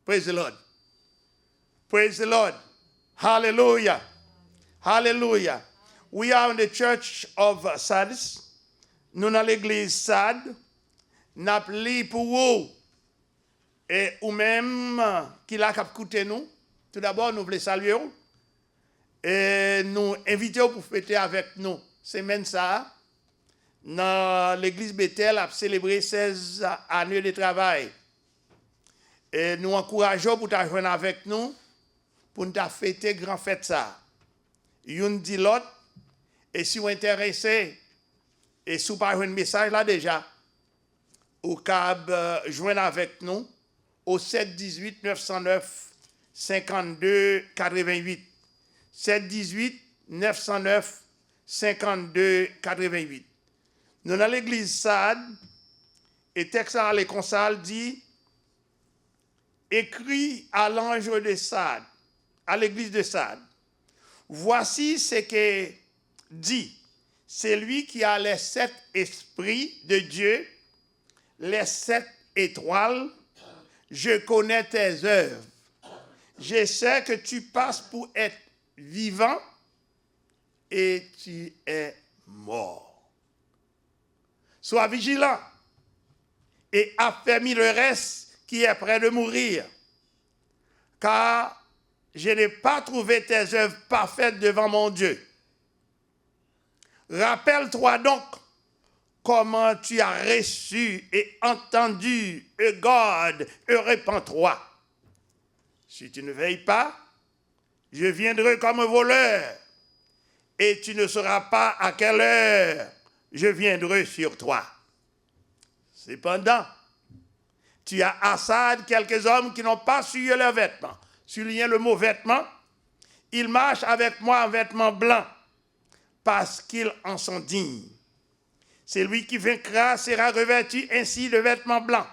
Praise the Lord. Praise the Lord. Hallelujah. Hallelujah. We are in the church of Sardis. Nous dans l'église Sard. N'a pli pour vous. Et ou même qui l'a écouté nous. Tout d'abord, nous voulons saluer. Et nous inviter pour fêter avec nous. Semaine ça. Dans l'église Bethel a célébré 16 années de travail. Et nous encourageons pour t'ajoindre avec nous pour nous fêter grand fête ça. Yon dit l'autre, et si vous êtes intéressé, et si vous avez un message là déjà, ou cab joindre avec nous au 718 909 52 88. 718 909 52 88. Nous dans l'église Sard, et texte à l'éconsal dit écrit à l'ange de Sard, à l'église de Sard. Voici ce que dit celui qui a les 7 esprits de Dieu, les 7 étoiles. Je connais tes œuvres. Je sais que tu passes pour être vivant et tu es mort. Sois vigilant et affermis le reste qui est près de mourir, car je n'ai pas trouvé tes œuvres parfaites devant mon Dieu. Rappelle-toi donc comment tu as reçu et entendu, et garde, et répands-toi. Si tu ne veilles pas, je viendrai comme un voleur, et tu ne sauras pas à quelle heure je viendrai sur toi. Cependant, tu as à Sard quelques hommes qui n'ont pas souillé leurs vêtements. Souligner le mot vêtements, ils marchent avec moi en vêtements blancs, parce qu'ils en sont dignes. Celui qui vaincra sera revêtu ainsi de vêtements blancs,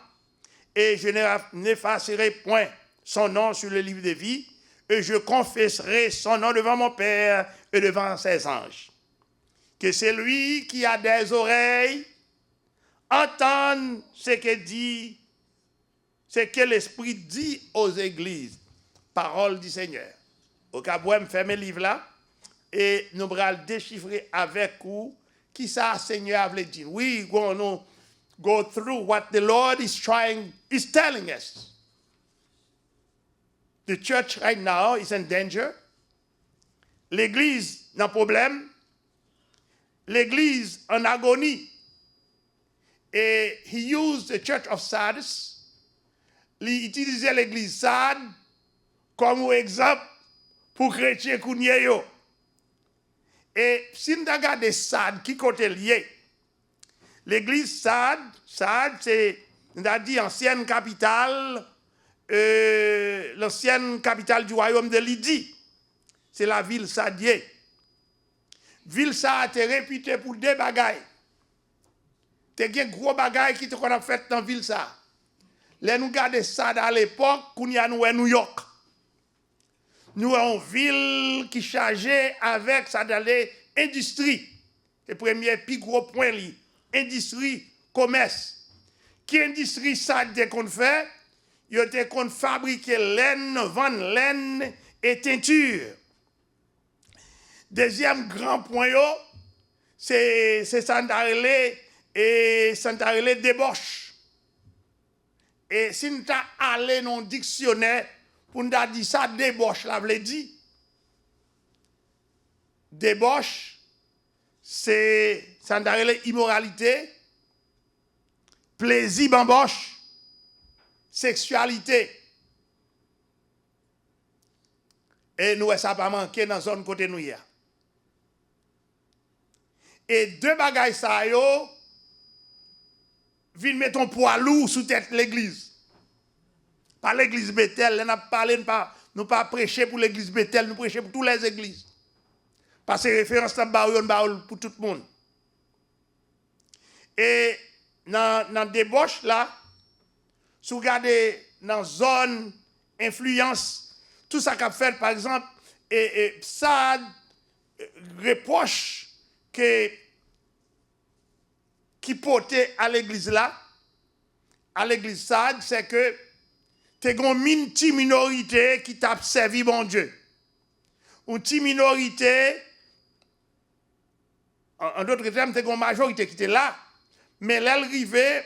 et je n'effacerai point son nom sur le livre de vie, et je confesserai son nom devant mon Père et devant ses anges. Que celui qui a des oreilles entende ce que l'Esprit dit aux églises. Parole du Seigneur. Au cas où je ferme le livre là, et nous allons déchiffrer avec vous qui ça Seigneur veut dire. We going to go through what the Lord is telling us. The church right now is in danger. L'église n'a problème. L'église en agonie. Et he used the church of Sardis. Il utilisait l'église Sard comme exemple pour chrétien kounye yo. Et si nous regardons Sard, qui côté lié, l'église Sard c'est, on a dit, l'ancienne capitale du royaume de Lydie. C'est la ville Sardier. Ville Sard est réputée pour deux bagailles. Il y a un gros bagaille qui qu'on a fait dans la ville Sard. Là, nous regardons Sard à l'époque, nous avons New York. Nous avons une ville qui chargeait avec ça dans l'industrie. Le premier plus gros point, industrie, commerce. Qui industrie ça qu'on fait? Il y a qu'on fabriquer laine, vendre laine et teinture. Deuxième grand point, c'est Santarelé et Santarelé débauche. Et si nous allons dans le dictionnaire, pour nous dire ça, débauche, là, veut dire. Débauche, c'est Santarelé immoralité, plaisir bamboche, sexualité. Et nous, ça n'a pas manqué dans la zone côté nous. Et deux bagailles ça yo, viennent mettre un poids lourd sous tête l'église. Pas l'église Bethel, nous pas prêcher pour l'église Bethel, nous prêcher pour toutes les églises. Parce que référence dans pour tout le monde. Et dans la débauche là, si vous regardez dans la zone influence, tout ça qu'a fait par exemple, ça reproche qui portait à l'église là, à l'église Sard, c'est que t'es une petite minorité qui t'a servi bon Dieu. Une petite minorité, en d'autres termes, t'es une majorité qui était là. Mais l'arrivée,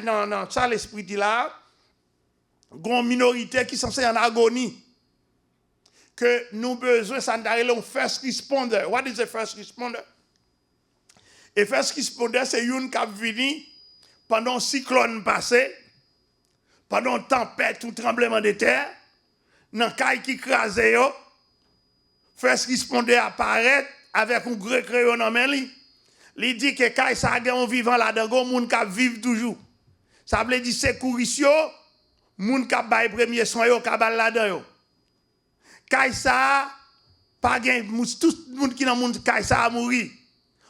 non, ça l'esprit dit là, une minorité qui sont en agonie. Que nous besoin, ça d'aller un first responder. What is a first responder? Et first responder, c'est une qui a venu pendant un cyclone passé, pendant une tempête ou tremblement de terre, dans le cas qui crase, first responder apparaît avec un gros crayon dans la main. Il dit que quand ça a un vivant là-dedans, il y a des gens qui vivent toujours. Ça veut dire secouristes, les gens qui ont les premiers soins, qui ont là-dedans. Quand ça, pas tout le monde qui est dans le monde, quand ça a mouru.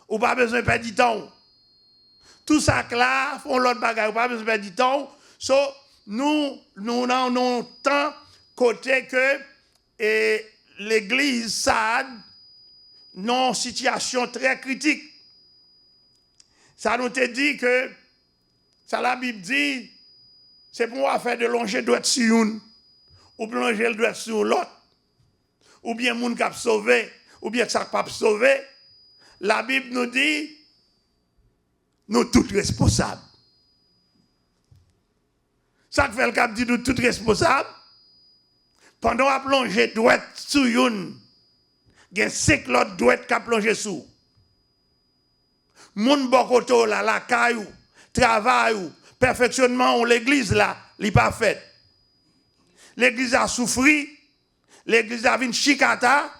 Ou pas besoin de perdre du temps. Tout ça là, font l'autre bagaille, ou pas besoin de perdre du temps. So, nous avons tant côté que l'église SAD, non situation très critique. Ça nous te dit que, ça la Bible dit, c'est pour moi faire de longer doit sur une, ou plonger le doigt sur l'autre, ou bien moun k'ap sauvé, ou bien ça pas sauvé. La Bible nous dit, nous tous responsables. Ça fait le cap dit nous tous responsables. Pendant à plonger doit sur une, il y a 5 l'autre doit qu'a plonger sous. Moun bokoto là, la caillou, travail ou perfectionnement ou l'église là, li pas fait. L'église a souffert, l'église a vu chicata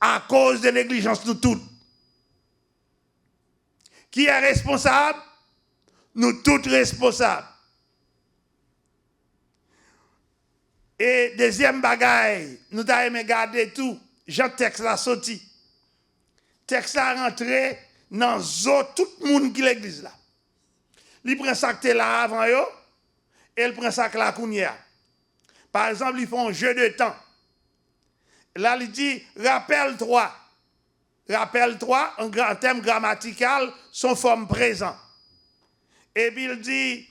à cause de négligence de tout. Qui est responsable? Nous tous responsables. Et deuxième bagaille, nous avons regardé tout. Jean texte la sorti. Texte la rentré dans tout le monde qui l'église là. Il prend ça que là avant yo, et il prend ça que là kounya. Par exemple, ils font un jeu de temps. Là, il dit, rappelle-toi, en termes grammatical, son forme présent. Et puis il dit,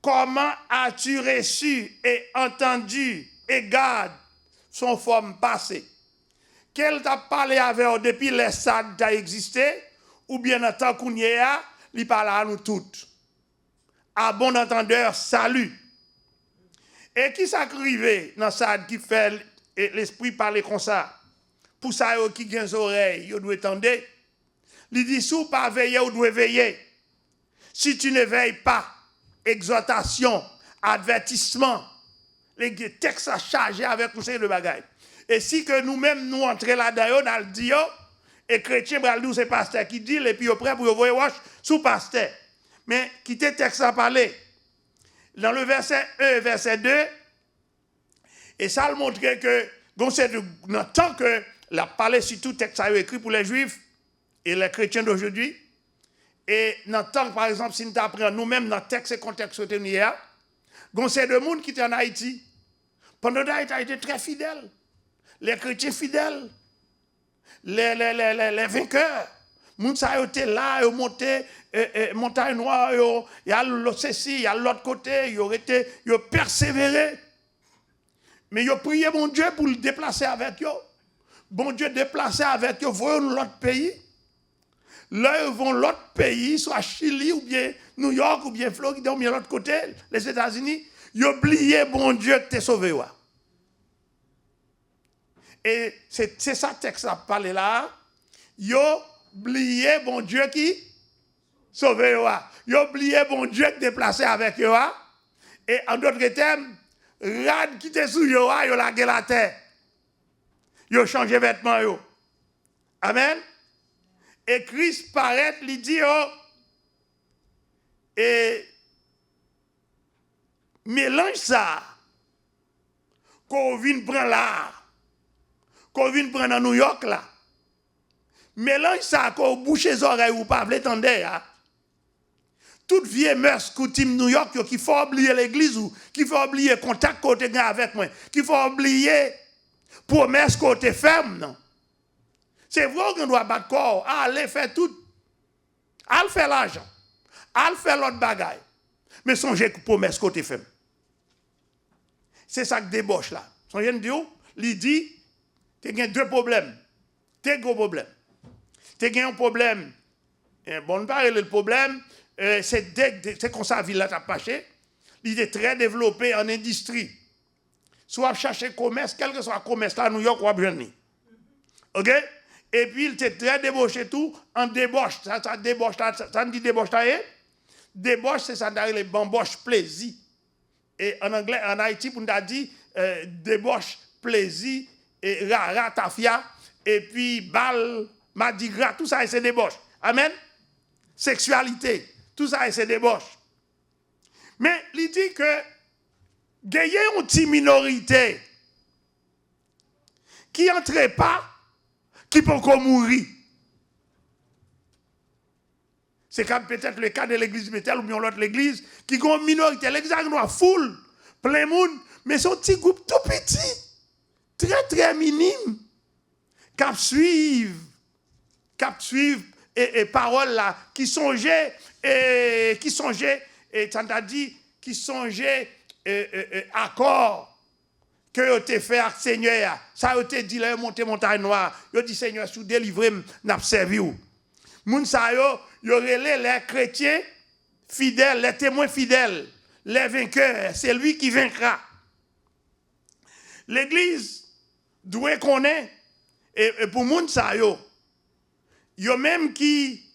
comment as-tu reçu et entendu et garde son forme passée? Qu'elle t'a parlé avec depuis les SAD t'a existé, ou bien en tant qu'on y est, il parle à nous toutes. À bon entendeur, salut. Et qui s'acrivait dans SAD qui fait l'esprit parler comme ça? Pour ça, qui a des oreilles, il doit entendre. Il dit, si vous ne pas veiller, vous devez veiller. Si tu ne veilles pas, exhortation, avertissement, les textes à charger avec tout ça de bagaille. Et si que nous-mêmes, nous entrons là-dedans, on a le dit, et chrétien, c'est le pasteur qui dit, et puis après, pour vous voir sous pasteur. Mais quittez le texte à parler. Dans le verset 1, verset 2, et ça le montre que, dans le temps que la parlé sur tout texte a écrit pour les juifs et les chrétiens d'aujourd'hui, et dans le temps, par exemple, si nous apprenons nous-mêmes dans le texte et contexte où nous sommes, il y a des gens qui étaient en Haïti. Pendant Haïti a été très fidèle. Les chrétiens fidèles, les vainqueurs. Les gens étaient là, ils ont monté, montagne noire, il y a l'autre ceci, il y a l'autre côté, ils ont persévéré. Mais ils ont prié mon Dieu pour le déplacer avec eux. Bon Dieu déplacé avec eux, voyons l'autre pays. Là, ils vont l'autre pays, soit Chili, ou bien New York, ou bien Floride, ou bien l'autre côté, les États-Unis. Ils ont oublié, bon Dieu, que t'es sauvé. Ouais. Et c'est ça le texte à parler là. Ils ont oublié, bon Dieu, qui sauvé. Ouais. Ils ont oublié, bon Dieu, qui déplacé avec eux. Ouais. Et en d'autres termes, rad qui était sous eux, ils ont lâché la terre. Ils ont changé vêtements. Yo. Amen. Et Christ paraît, il dit, et mélange ça, qu'on vient prendre là, qu'on vient prendre à New York là. Mélange ça, qu'on bouche les oreilles ou pas, vous l'entendez, toute vieille mœurs, coutume New York, qu'il faut oublier l'église ou qu'il faut oublier contact côté avec moi, qu'il faut oublier promesse côté ferme, non? C'est vrai qu'on doit battre corps, aller faire tout, aller faire l'argent, aller faire l'autre bagaille. Mais songez que promesse côté ferme. c'est ça qui débauche là. Son jeune Dieu, il dit, tu as deux problèmes. Deux gros problèmes. Tu as un problème, bon, on parle le problème, c'est comme ça la ville là t'a passé. Il est très développé en industrie. Soit chercher commerce, quel que soit le commerce là, à New York ou à Brunei. OK? Et puis, il était très débauché tout en débauche. Ça débauche, ça dit débauche là, débauche, c'est ça, les bamboche plaisir. Et en anglais, en Haïti, on a dit débauche, plaisir, et rara, tafia, et puis bal, madigra, tout ça, c'est débauche. Amen? Sexualité, tout ça, c'est débauche. Mais il dit que il y a une petite minorité qui n'entre pas, qui peut encore mourir. C'est comme peut-être le cas de l'église Bethel ou bien l'autre l'église, qui a une minorité. L'église a foule, plein de monde, mais c'est un petit groupe tout petit, très très minime, qui suivent et paroles là, qui songeaient, accord que tu fait avec Seigneur. Ça a été dit là, monter montagne noire. Il dit Seigneur, si vous délivrez, n'a servi ou. Moun sa yo, yo relè les chrétiens fidèles, les témoins fidèles, les vainqueurs, c'est lui qui vaincra. L'église doit connaître, et pour moun sa yo même qui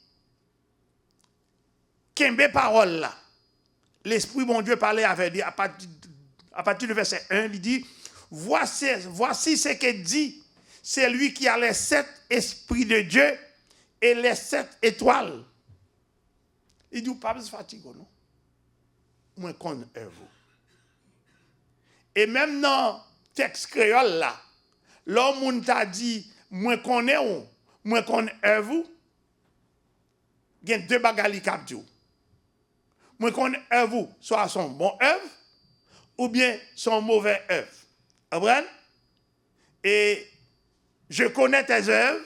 kembe parole là. L'Esprit bon Dieu parlait avec lui à partir du verset 1, il dit, voici ce que dit, c'est lui qui a les 7 esprits de Dieu et les 7 étoiles. Il dit, pas besoin de fatigue, non? Moi, qu'on vous. Et même dans le texte créole là, l'homme t'a dit, moi, qu'on est où? Moi, qu'on vous. Il y a deux bagages qui cap dit. Moi, qu'on vous, soit son bon œuvre, ou bien son mauvais œuvre. Vous comprenez? Et je connais tes œuvres.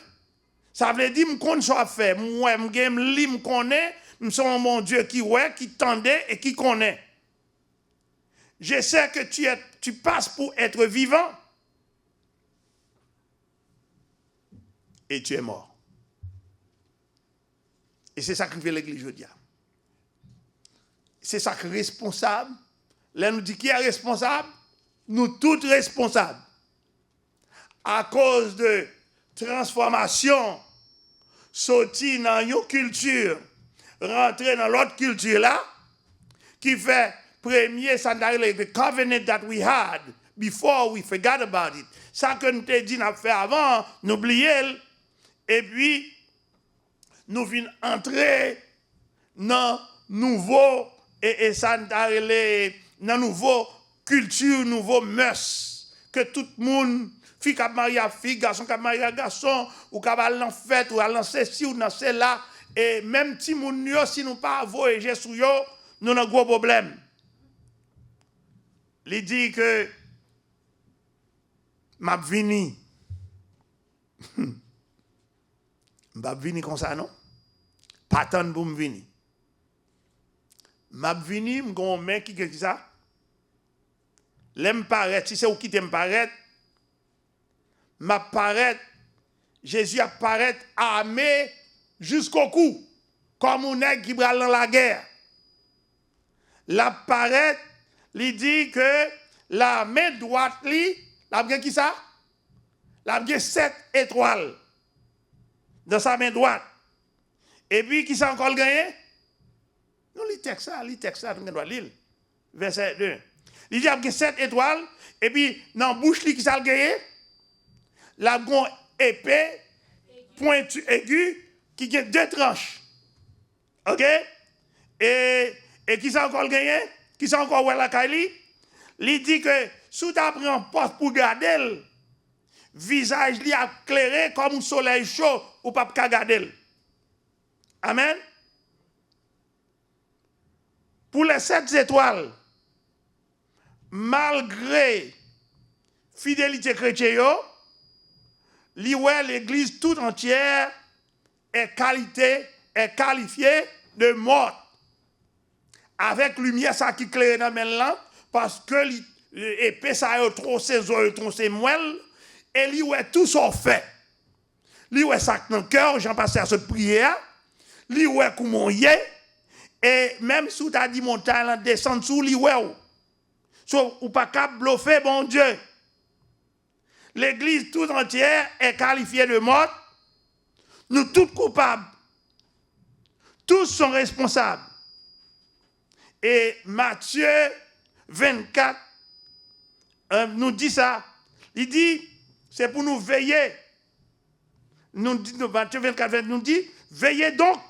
Ça veut dire que je connais fait. Moi, je connais, je suis mon Dieu qui tendait et qui connaît. Je sais que tu passes pour être vivant et tu es mort. Et c'est ça que fait l'Église aujourd'hui. C'est ça que responsable. Là, nous dit qui est responsable? Nous tous responsables. À cause de transformation, sortir dans une culture, rentrer dans l'autre culture là, qui fait premier, ça the covenant that we had before we forgot about it. Ça que nous t'ai dit, nous fait avant, nous oublions, et puis nous venons entrer dans nouveau et ça dans nouveau culture, nouveau mœurs que tout le monde fille qui marie à fille, garçon qui marie à garçon, ou qui va aller en fête, ou aller en ceci, ou dans cela, et même si nous si nous pas voyager sur yo, nous avons un gros problème. Il dit que m'a vini. M'a vini comme ça, non? Pas tant pour me venir. M'a vini, m'gon main qui dit ça. L'aime paraître, si c'est ou qui t'aime paraître, m'apparaît, Jésus apparaît armé jusqu'au cou, comme un nègre qui brale dans la guerre. L'apparaît, il dit que la main droite, la bien qui ça? La bien 7 étoiles dans sa main droite. Et puis, qui ça encore le gagné? Non, il texte ça, on doit lire. Verset 2. Il dit qu'il y a 7 étoiles, et puis, dans la bouche, qui ça le gagné? La gon épée, pointu aigu, qui a 2 tranches. OK? Et qui ça encore le gagné? Qui ça encore la Kaili? Il dit que si tu prends un poste pour garder le visage li a éclairé comme un soleil chaud ou pas garder. Amen. Pour les 7 étoiles, malgré fidélité chrétienne, l'église tout entière est qualifiée de morte. Avec lumière ça qui éclaire dans là parce que épée ça yo trop saison trop c'est moelle et li ouais tout son fait. Li ouais ça dans cœur, Jean pasteur se prière, li ouais comment y est et même si tu as dit montagne descendre sous li ouais ou pas cap bluffer bon Dieu. L'église tout entière est qualifiée de morte. Nous tous coupables. Tous sont responsables. Et Matthieu 24 nous dit ça. Il dit, c'est pour nous veiller. Matthieu 24 nous dit, veillez donc,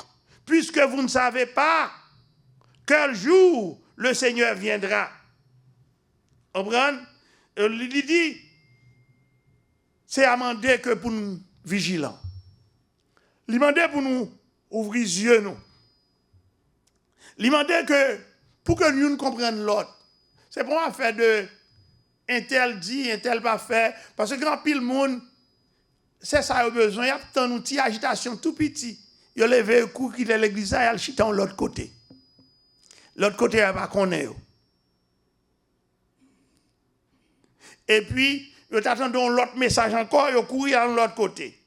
puisque vous ne savez pas quel jour le Seigneur viendra. Comprenez? Il dit, c'est amendé que pour nous vigilants. Il demandait pour nous ouvrir les yeux, nous. Il demandait que, pour que nous comprenions l'autre, c'est pour moi faire de un tel dit, un tel pas fait, parce que grand pile monde, c'est ça qu'il a besoin. Il y a un outil agitation tout petit. Il a levé un coup qui est l'église, il a le chiton de l'autre côté. L'autre côté, il n'y a pas qu'on est. Et puis, il attend l'autre message encore, il court à l'autre côté.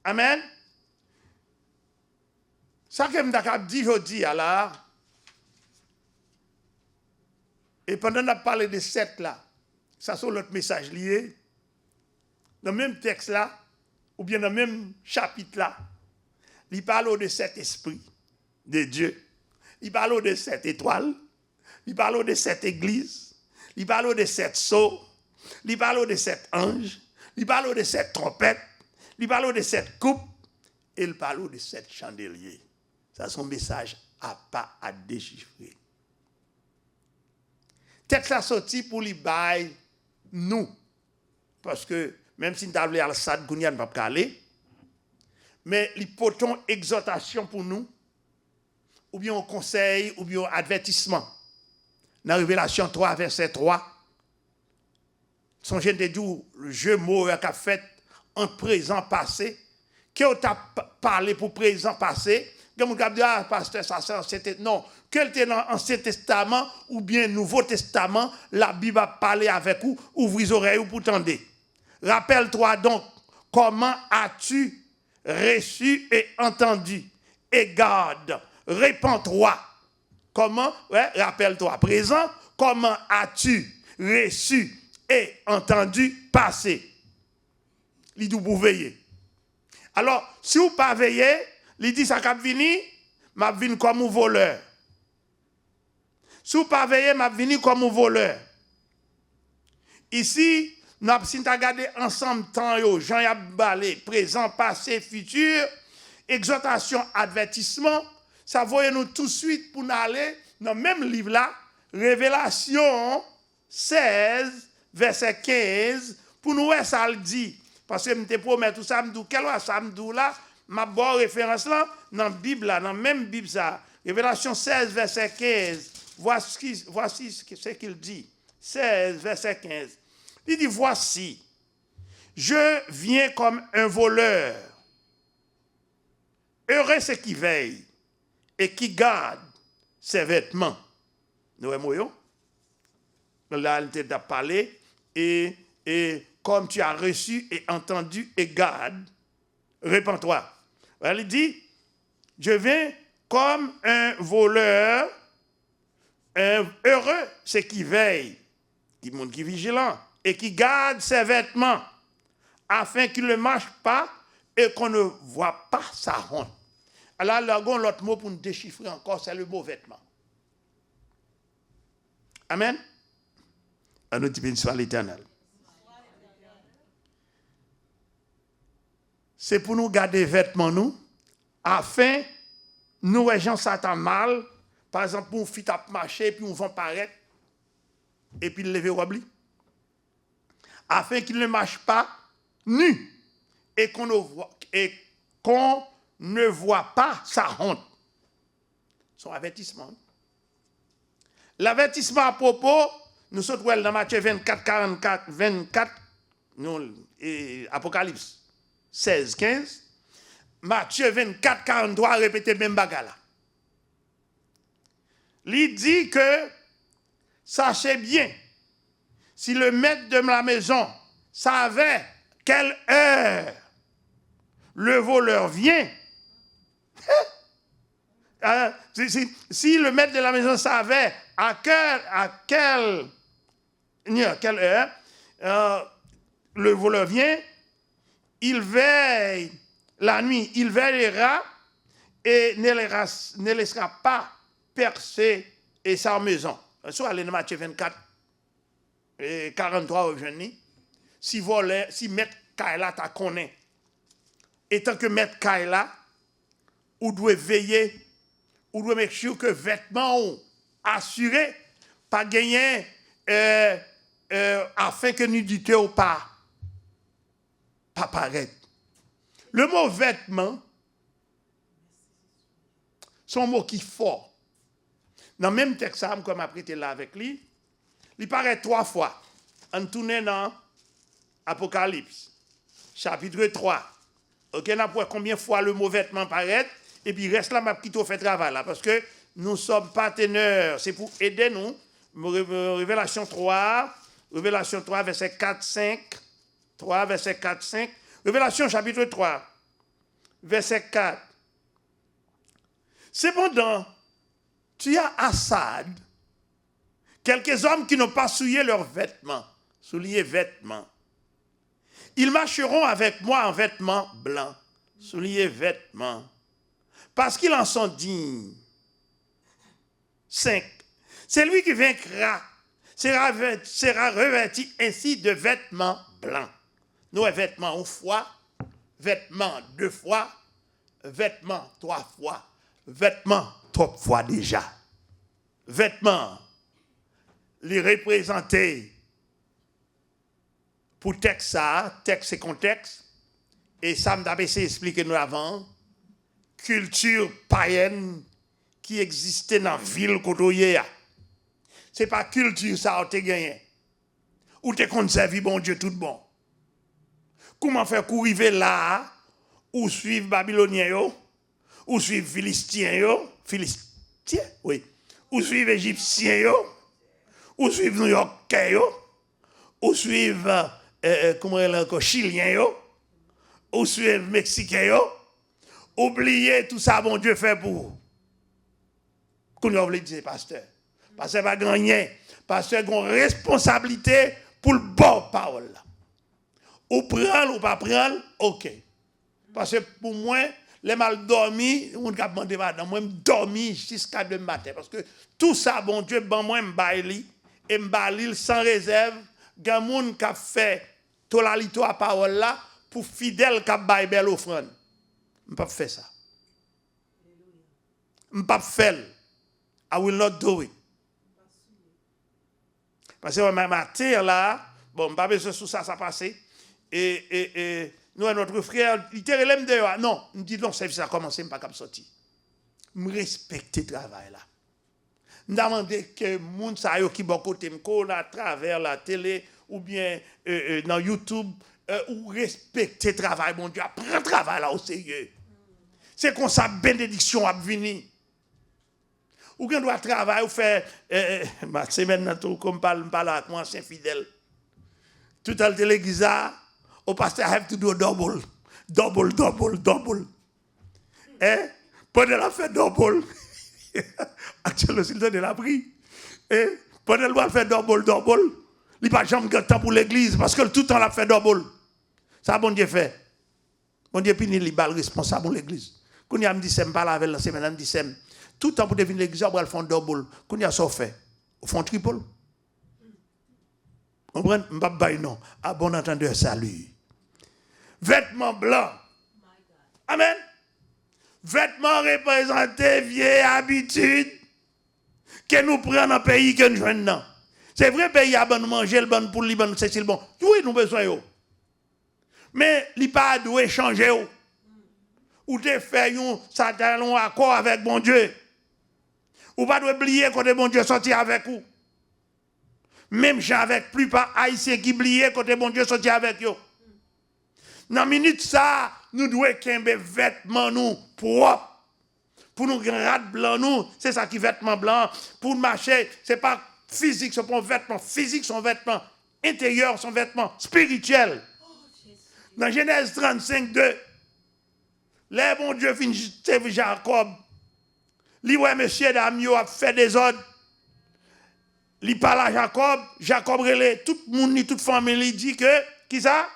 Amen. Ça que je dis aujourd'hui, là, et pendant qu'on a parlé de 7 là, ça c'est l'autre message lié, dans le même texte là, ou bien dans le même chapitre là, il parle de 7 esprits de Dieu, il parle de 7 étoiles, il parle de 7 églises, il parle de 7 sceaux, il parle de 7 anges, il parle de 7 trompettes, il parle de 7 coupes, et il parle de 7 chandeliers. Ça, c'est un message à pas à déchiffrer. Texte la sorti pour les bail nous. Parce que même si nous avons à la SAD, nous ne pouvons pas aller. Mais les potons exhortation pour nous, ou bien un conseil, ou bien un avertissement. Dans Révélation 3, verset 3, songez de dire le jeu mot qu'a fait en présent passé, qui a parlé pour présent passé, que mon dit ah pasteur ça c'est non, quel était dans l'Ancien Testament ou bien Nouveau Testament, la Bible a parlé avec vous, ouvrez les oreilles pour tendre. Rappelle-toi donc comment as-tu reçu et entendu et garde, répands-toi. Comment rappelle-toi présent, comment as-tu reçu et entendu passer. Il dit pour veiller. Alors, si vous ne pas veiller, il dit ça cap vini, m'a vini comme un voleur. Si vous ne pas veiller, m'a vini comme un voleur. Ici, nous avons regardé ensemble temps yo, Jean yab balé, présent, passé, futur, exhortation, avertissement, ça voyez nous tout de suite pour nous aller dans le même livre là, Révélation 16 verset 15 pour nous ça le dit. Parce que je te promets tout ça, je me dis, quel est ça, là, ma bonne référence là, dans la Bible, là, dans la même Bible, ça, Révélation 16, verset 15, voici ce qu'il dit. 16, verset 15. Il dit, voici, je viens comme un voleur. Heureux ceux qui veillent et qui gardent ses vêtements. Nous voyons, là, il t'a parlé et comme tu as reçu et entendu et garde, répands-toi. Il dit, je viens comme un voleur, heureux, c'est qui veille, qui est vigilant, et qui garde ses vêtements, afin qu'il ne marche pas et qu'on ne voit pas sa honte. Alors, là, l'autre mot pour nous déchiffrer encore, c'est le mot vêtement. Amen. À notre béni soit l'Éternel. C'est pour nous garder vêtements, nous, afin, nous, les gens s'attendent mal, par exemple, pour fit à marcher, puis on va paraître, et puis lever au oubli. Afin qu'il ne marche pas nu, et qu'on ne voit pas sa honte. Son avertissement. L'avertissement à propos, nous sommes dans Matthieu 24, et Apocalypse 16, 15. Matthieu 24, 43, répétez même bagala. Il dit que, sachez bien si le maître de la maison savait quelle heure le voleur vient, si le maître de la maison savait à quelle heure le voleur vient, il veille la nuit, il veillera et ne laissera pas percer sa maison. Soit aller dans Matthieu 24, et 43 aujourd'hui, si maître Kaila t'a connaît, et tant que maître Kaila, ou doit veiller, ou doit make sure que vêtements ont assuré, pas gagner, afin que nudité ou pas paraître. Le mot vêtement, c'est un mot qui est fort. Dans le même texte, comme après tu là avec lui, il paraît 3 fois. En tournant dans Apocalypse, chapitre 3. Ok, on a pour combien de fois le mot vêtement paraît, et puis reste là, ma petite fait travail là, parce que nous sommes partenaires, c'est pour aider nous. Révélation 3, verset 4, 5. 3, verset 4, 5. Révélation chapitre 3, verset 4. Cependant, tu as Assad, quelques hommes qui n'ont pas souillé leurs vêtements, souliers vêtements. Ils marcheront avec moi en vêtements blancs, souliers vêtements, parce qu'ils en sont dignes. 5. C'est lui qui vaincra, sera revêtu ainsi de vêtements blancs. Nous, vêtements une fois, vêtements 2 fois, vêtements 3 fois, vêtements 3 fois déjà. Vêtements, les représenter pour texte et contexte, et ça m'a expliqué nous avant, culture païenne qui existait dans la ville côtoyée. Ce n'est pas culture ça tu gagné. Ou tu conservé bon Dieu tout bon. Comment faire pour arriver là, ou suivre Babylonien, ou suivre Philistin, oui, ou suivre Égyptien, ou suivre New Yorkais, ou suivre Chilien, ou suivre Mexicain, oubliez tout ça, bon Dieu fait pour vous. Qu'on a voulu dire, pasteur. Pasteur va gagner. Pasteur a une responsabilité pour le bon parole. Ou prendre ou pas prendre, ok. Parce que pour moi, les mal dormi, on a demandé madame, moi dormi jusqu'à demain matin. Parce que tout ça, bon Dieu, ben moi m'baili et m'baili sans réserve. Gan moun qui a fait tolalito à parole là pour fidèle qui a bail belle offrande. Je ne peux pas faire ça. Je ne peux pas faire. I will not do it. Parce que ma terre là, bon, je ne peux pas besoin de ça passer. Et nous, notre frère, il te relève dehors. Non, il me dit non, service a commencé, je ne peux pas sortir. Je respecte le travail là. Je demande que les gens qui sont côté à travers la télé ou bien dans YouTube, ou respecter le travail, mon Dieu, prends le travail là au sérieux. C'est comme ça, bénédiction a venir. Ou qu'on doit travailler, ou faire, ma semaine, comme je parle avec moi, c'est fidèle. Tout à l'heure, l'église, au pasteur, I have to do double. Pendant la fête double. Actuellement, s'il donne la prie. Pendant le faire double. Il n'y a pas jamais de temps pour l'église parce que tout le temps, il a fait double. Ça, bon Dieu fait. Bon Dieu, puis il est responsable pour l'église. Quand il me dit, je ne pas avec la semaine, il me dit, tout le temps pour devenir l'église, on va faire double. Quand il y a ça fait, on fait triple. On prend, je ne vais pas non. À bon entendeur, salut. Vêtements blancs. Amen. Vêtements représentés, vieille habitude que nous prenons dans le pays que nous jouons. C'est vrai, le pays a bon manger, le bon pour le bon, c'est le bon. Oui, nous avons besoin. Mais il n'a pas dû changer. Ou de faire un accord avec bon Dieu. Ou pas oublier quand bon Dieu sorti avec vous. Même gens avec plus pas haïtiens qui oublient quand bon Dieu sorti avec eux. Dans minute ça, nous devons qu'un vêtements nous propres. Pour nous rad blanc nous, c'est ça qui vêtements blancs. Pour marcher, c'est pas physique, c'est pas un vêtement physique, c'est un vêtement intérieur, son vêtement spirituel. Dans Genèse 35, 2, les bon Dieu finit Jacob. Li ouais monsieur Damio a fait des ordres. Li parle à Jacob, Jacob relève tout le monde, toute famille, dit que, qui ça?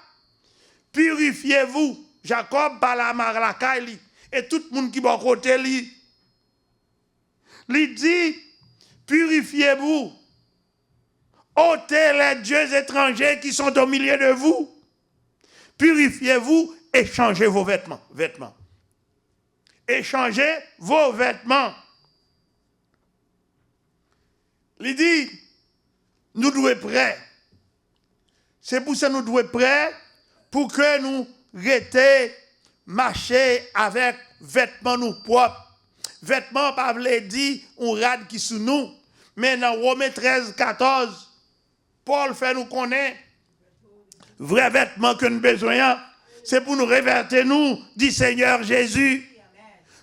Purifiez-vous. Jacob parle à Marlakaï, et tout le monde qui est à côté, lui dit, purifiez-vous. Ôtez les dieux étrangers qui sont au milieu de vous. Purifiez-vous et changez vos vêtements. Échangez vos vêtements. Il dit, nous devons être prêts. C'est pour ça que nous devons être prêts pour que nous restions marcher avec vêtements nous propres. Vêtements, pas veut dire, on rade qui sous nous. Mais dans Romains 13, 14, Paul fait nous connaître vrai vêtements que nous avons besoin. C'est pour nous révertir nous, dit Seigneur Jésus.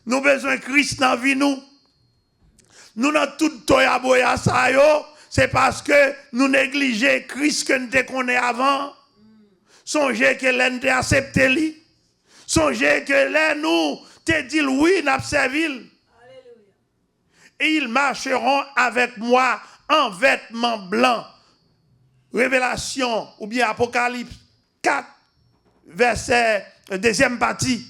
Nous avons besoin de Christ dans la vie nous. Nous avons tout toya boya ça yo, c'est parce que nous négligeons Christ que nous te connaissons avant. Songez que l'un te accepté lui. Songez que l'un nous te dit oui, n'a servi. Et ils marcheront avec moi en vêtements blancs. Révélation ou bien Apocalypse 4, verset deuxième partie.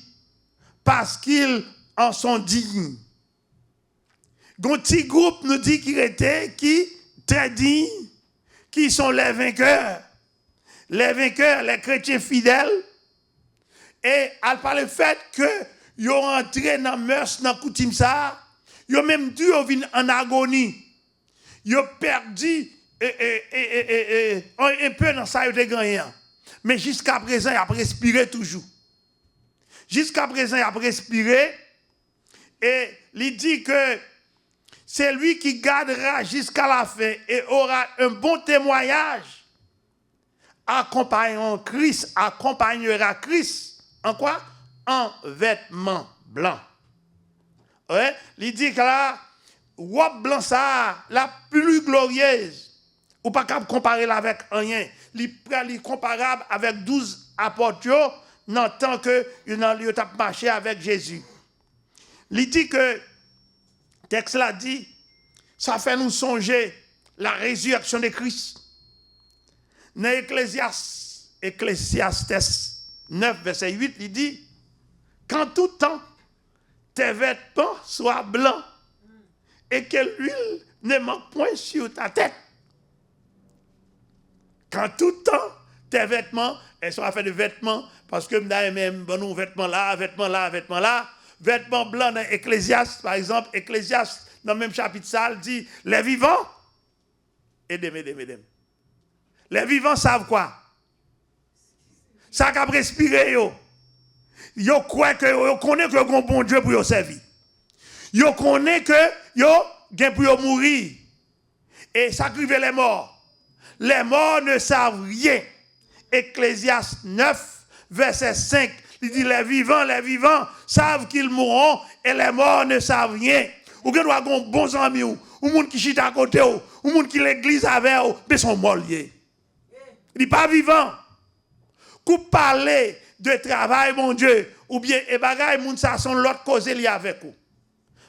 Parce qu'ils en sont dignes. Un petit groupe nous dit qu'il était qui très dignes, qui sont les vainqueurs. Les vainqueurs, les chrétiens fidèles. Et elle parle du fait que ils ont entré dans le mœurs, dans le coutume ça. Ils ont même dû venir en agonie. Ils ont perdu un peu dans ça, ils ont gagné. Mais jusqu'à présent, ils ont respiré toujours. Jusqu'à présent, ils ont respiré. Et il dit que c'est lui qui gardera jusqu'à la fin et aura un bon témoignage. Accompagnera Christ. En quoi? En vêtements blancs. Ouais? Il dit que là, robe blanc ça, la plus glorieuse. Ou pas capable comparer avec rien. Il est comparable avec 12 apôtres dans le temps que il a marché avec Jésus. Il dit que, le texte l'a dit, ça fait nous songer la résurrection de Christ. Dans Ecclésiastes 9, verset 8, il dit, quand tout temps tes vêtements soient blancs et que l'huile ne manque point sur ta tête. Quand tout temps tes vêtements, elles sont faits de vêtements, parce que même bon vêtements là, vêtements blancs dans Ecclésiastes, par exemple, Ecclésiastes, dans le même chapitre, ça dit, les vivants, aidez. Les vivants savent quoi? Ça qu'a respiré, yo croient que yo connaît que un bon Dieu pour yo servir. Yo connaît que yo gen pour yo mourir. Et sacrifier les morts. Les morts ne savent rien. Ecclésiastes 9, verset 5, il dit les vivants savent qu'ils mourront et les morts ne savent rien. Ou bien doit gon bons amis ou monde qui chita à côté ou monde qui l'église avec ou mais sont morts liés. Il dit pas vivant. Qu'on parler de travail mon Dieu ou bien et bagaille moun ça sont l'autre cause lié avec vous.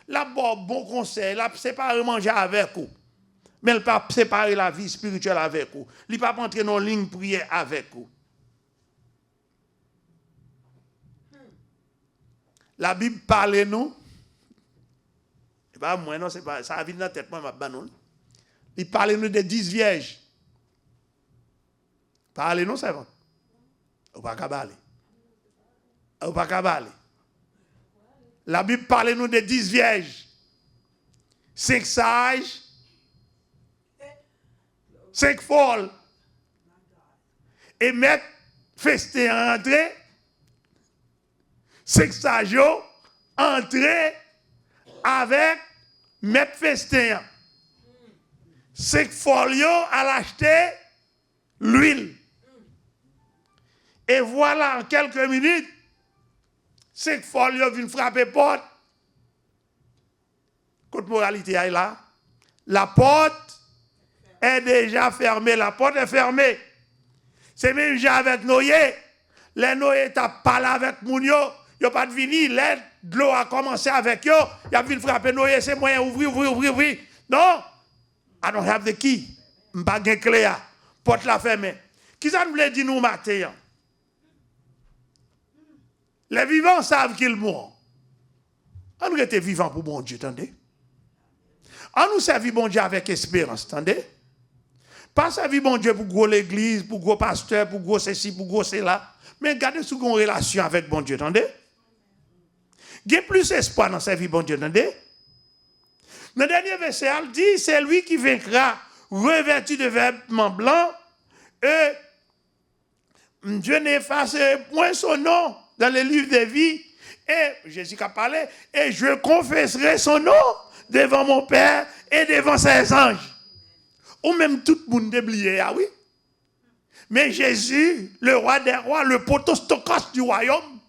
La bon conseil, la séparer manger avec vous. Mais elle pas séparer la vie spirituelle avec vous. Il pas entrer dans ligne prière avec vous. La Bible parle nous. C'est pas moi non, c'est pas ça vient dans la tête moi m'a banon. Il parle nous de 10 vierges. Parlez nous c'est bon. Ou pas cabaler. La Bible parle nous de 10 vierges. 5 sages. 5 folles. Et mettre festin entrer. 5 sages entrer avec mettre festin. 5 folles à l'acheter l'huile. Et voilà, en quelques minutes, 5 folles viennent frapper porte. Côte moralité est là. La porte est déjà fermée. La porte est fermée. C'est même j'ai avec Noé. Les Noé t'a parlé avec Mounio. Yo pas de vini, de l'eau a commencé avec yo. Il a vu frapper Noé, c'est moyen ouvrir. Non, I don't have the key. M'pas gen clé a. Porte la fermée. Qui ça nous dit nous matin? Les vivants savent qu'ils mourent. On reste vivant pour bon Dieu, attendez. On nous servit bon Dieu avec espérance, attendez. Pas servir bon Dieu pour gros l'église, pour gros pasteur, pour gros ceci, pour gros cela. Mais gardez sous une relation avec bon Dieu, attendez. Il y a plus espoir dans servir bon Dieu, attendez. Dans le dernier verset, il dit, c'est lui qui vaincra, revêtu de vêtements blancs, et Dieu n'efface point son nom dans le livre de vie. Et Jésus a parlé, et je confesserai son nom devant mon Père et devant ses anges. Ou même tout le monde oublié, ah oui. Mais Jésus, le roi des rois, le potostocos du royaume,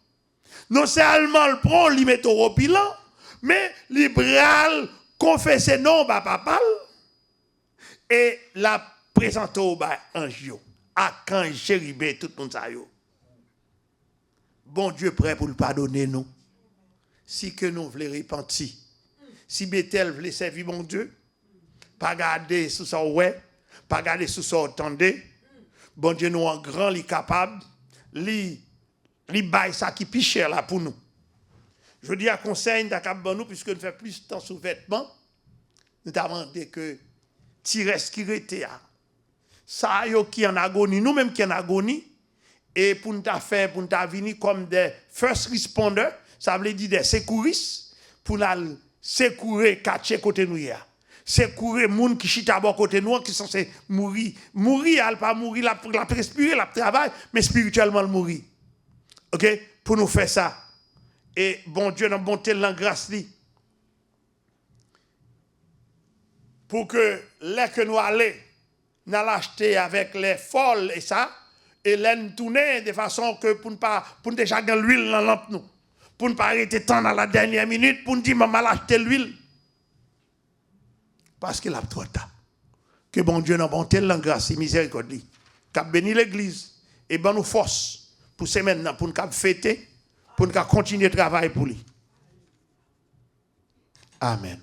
non seulement le prend, il met au bilan, mais il bral confesser non, papa, et la présente au ange, à quand chéribé, tout le monde ça yo. Bon Dieu prêt pour le pardonner nous. Si que nous voulons repentir, si Bethel voulait servir mon Dieu, pas garder sous son ouais, pas garder sous son entendé. Bon Dieu nous en grand, li capable, li bail ça qui plus cher là pour nous. Je dis à conseil d'accueillir nous puisque nous fait plus de temps sous vêtements, nous demandé que tirer ce qui était ça yo qui en agonie, nous même qui en agonie et pour nous faire pour nous venir comme des first responders, ça veut dire des secouristes pour nous secourir catcher côté nous ya. Secourir moun qui chita bon côté nous qui sont censés mourir elle pas mourir la respirer la travail mais spirituellement le mourir. OK pour nous faire ça et bon Dieu n'a bonté la grâce li pour que les que nous aller n'a l'acheter avec les folles et ça et l'en tourner de façon que pour ne déjà gagner l'huile dans lampe nous pour ne pas arrêter temps dans la dernière minute pour nous dire maman l'acheter l'huile parce qu'il a trop tard. Que bon Dieu n'a bonté la grâce et miséricorde. Qu'a béni l'église et ben nous force pour ces maintenant pour nous fêter, pour nous continuer de travailler pour lui. Amen.